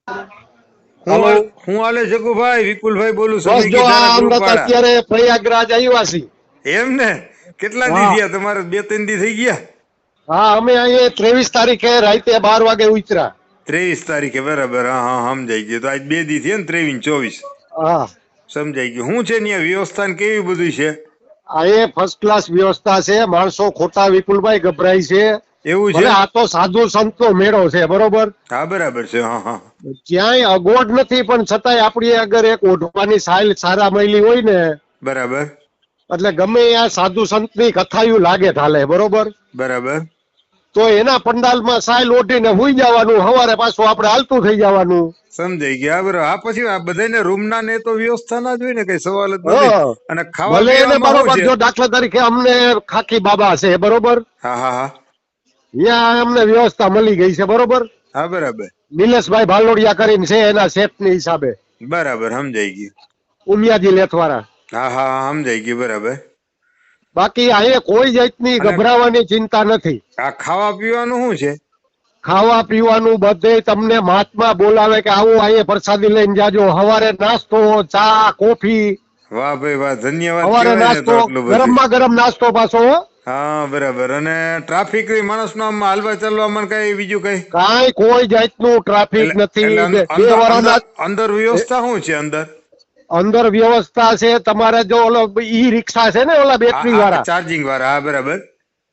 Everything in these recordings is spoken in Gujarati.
હું હલો. હું હાલે જગુભાઈ વિપુલભાઈ બોલું બસ સમય જો કીધાના આ ગ્રુપ અંગત વાળા. અત્યારે પ્રયાગરાજ આવ્યા છીએ. એમ ને કેટલા દી હા થયા તમારે? 2-3 દી થઈ ગયા. હા, અમે અહીંયા 23 તારીખે રાતે 12 વાગે ઉતર્યા. 23 તારીખે બરાબર. હા હા સમજાઈ ગયું. તો આજ 2 દી થયા ને, 23 24. હા, સમજાઈ ગયું. શું છે ત્યાં વ્યવસ્થા ને કેવી બધું છે? આ એ ફર્સ્ટ ક્લાસ વ્યવસ્થા છે. માણસો ખોટા વિપુલભાઈ ગભરાય છે. એવું છે? ભલે આ તો સાધુ સંતનો મેળો છે, બરોબર. હા બરાબર છે. હા હા ક્યાંય અગવડ નથી, પણ છતાંય આપણી અગર એક ઓઢવાની સાઇલ સારા મળી હોય ને, બરાબર એટલે ગમે આ સાધુ સંતની કથાયું લાગે થાલે, બરોબર. બરાબર તો એના પંડાલમાં સાઇલ ઓઢીને હુઈ જવાનું, સવારે પાછું આપણે હાલતું થઈ જવાનું. સમજાઈ ગયા. બરાબર. હા પછી આ બધાને રૂમ ના ને તો વ્યવસ્થા ના જ હોય ને, કઈ સવાલ જ નથી. હા, અને ખાવા ભલે એને પીવામાં શું બરોબર. છે? જો દાખલા તરીકે અમને ખાકી બાબા છે, બરોબર, હા હા હા ત્યાં અમને વ્યવસ્થા મળી ગઈ છે, બરોબર. હા બરાબર નિલેશભાઈ ભાલોડિયા કરીને છે, એના શેઠની હિસાબે, બરાબર સમજાઈ ગયું. ઉમિયાજી લેથવાળા. હા હા હા સમજાઈ ગયું. બરાબર. બાકી અહીંયા કોઈ જાતની અને ગભરાવાની ચિંતા નથી. આ ખાવા પીવાનું શું છે? ખાવા પીવાનું બધે તમને મહાત્મા બોલાવે કે આવો અહીંયા પ્રસાદી લઈને જાજો. સવારે નાસ્તો, ચા, કોફી. વાહ ભાઈ વાહ, ધન્યવાદ સવારે કહેવાય ને તો નાસ્તો, આટલું બધું. ગરમમાં ગરમ નાસ્તો પાછો, હો. હા બરાબર. અને ટ્રાફિક માણસ નો હાલવા ચાલવામાં કઈ બીજું કઈ? કાંઈ કોઈ જાતનું ટ્રાફિક એટલે નથી. એટલે બે અંદર અંદર વાળાના અંદર વ્યવસ્થા શું છે અંદર? અંદર વ્યવસ્થા છે. તમારે જો ઓલો ઈ રિક્ષા છે ને, ઓલા આ બેટરી આ વાળા, ચાર્જિંગ વાળા. હા બરાબર.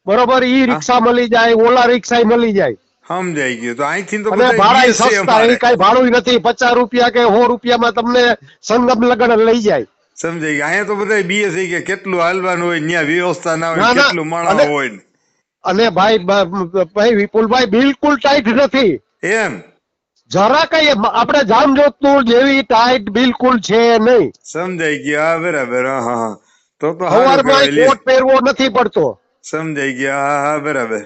બરોબર, ઈ હા રિક્ષા મળી જાય, ઓલા રિક્ષા મળી જાય. સમજાઈ ગયું. તો અહીંથી તો અને બધા ભાડા બીએસ છે સસ્તા, એ અમારે. કઈ ભાડું નથી. 50 રૂપિયા કે 100 રૂપિયામાં તમને સંગમ લગન લઈ જાય. સમજાઈ ગયા. અહીંયા તો બધા બીએસ કે કેટલું હાલવાનું હોય, ત્યાં વ્યવસ્થા ના હોય ને, ના ના. કેટલું માણસ અને હોય ને. અને ભાઈ ભાઈ વિપુલભાઈ બિલકુલ ટાઈટ નથી. એમ જરા કઈ આપણે જામજોધપુર જેવી ટાઈટ બિલકુલ છે નહીં. સમજાઈ ગયા. હા બરાબર. હા હા હા. તો સારું સવારમાં કહેવાય લે. કોટ પહેરવો નથી પડતો. સમજાઈ ગયા. હા હા બરાબર.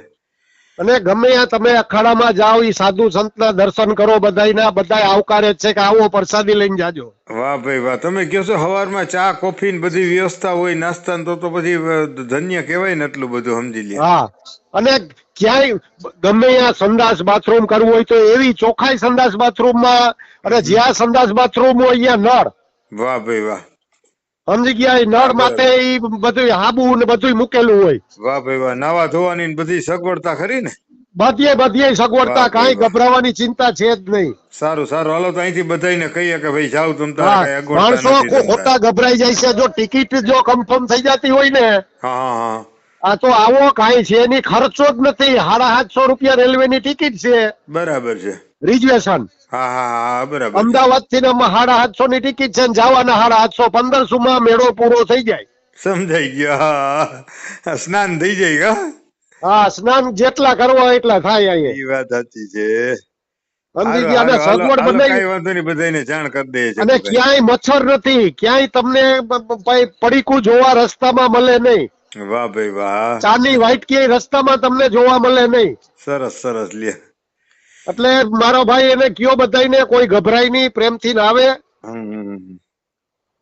અને ગમે ત્યાં તમે અખાડામાં જાઓ, ઈ સાધુ સંતના દર્શન કરો, બધાયના બધાય આવકારે જ છે કે આવો પ્રસાદી લઈને જાજો. વાહ ભાઈ વાહ. તમે કહો છો સવારમાં ચા કોફી ને બધી વ્યવસ્થા હોય નાસ્તા ને, તો પછી ધન્ય કહેવાય ને. એટલું બધું સમજી લે. હા, અને ક્યાંય ગમે ત્યાં સંડાસ બાથરૂમ કરવું હોય તો એવી ચોખ્ખાઈ સંડાસ બાથરૂમમાં, અને જ્યાં સંડાસ બાથરૂમ હોય ત્યાં નળ. વાહ ભાઈ વાહ. સમજી ગયા? ઈ હા નળ માટે બરાબર. ઈ બધું હાબુ ને બધું મૂકેલું હોય. વાહ ભાઈ વાહ. નાવા ધોવાની ને બધી સગવડતા ખરી ને? બધે વાહ સગવડતા, ભાઈ કાંઈ વાહ. ગભરાવાની ચિંતા છે જ નહીં. સારું સારું. હાલો તો અહીંથી બધાને કહીએ કે ભાઈ જાવ, તમ તારે હા, કઈ અગવડતા માણસો નથી તમ તારે. ખોટા ગભરાઈ જાય છે. જો ટિકિટ જો કન્ફર્મ થઈ જતી હોય ને, હા હા હા આ તો આવો કાંઈ છે એની ખર્ચો જ નથી. 750 રૂપિયા રેલવેની ટિકિટ છે, બરાબર છે. રિઝર્વેશન. હા હા હા બરાબર છે. અમદાવાદ થી 750 ની ટિકિટ છે, ને જવાના 750, 1500 માં મેળો પૂરો થઈ જાય. સમજાઈ ગયા. હા સ્નાન થઈ જાય. હા હા, સ્નાન જેટલા કરવા હોય એટલા થાય અહીંયા. એ વાત સાચી છે. સમજી હારું ગયા? અને હારું હાલો સગવડ હાલો, બનાવી. કઈ વાંધો નહીં, બધાને જાણ કરી દે છે અને ભાઈ. ક્યાંય મચ્છર નથી. ક્યાંય તમને ભાઈ પડીકું જોવા રસ્તામાં મળે નહીં. વાહ ભાઈ વાહ. ચાની વાઇટ ક્યાંય રસ્તામાં તમને જોવા મળે નહીં. સરસ સરસ લે. એટલે મારો ભાઈ એને કયો બધાયને, કોઈ ગભરાય નહીં, પ્રેમથી ના આવે, હમ.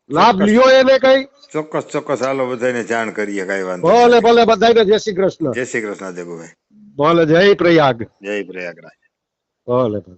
લાભ ચોક્કસ લ્યો એને કઈ. ચોક્કસ ચોક્કસ. હાલો બધાને જાણ કરીએ, કઈ વાંધો ભલે નથી. ભલે, બધાયને જય શ્રી કૃષ્ણ. જય શ્રી કૃષ્ણ જગુભાઈ. ભલે, જય પ્રયાગ. જય પ્રયાગરાજ. ભલે ભલે.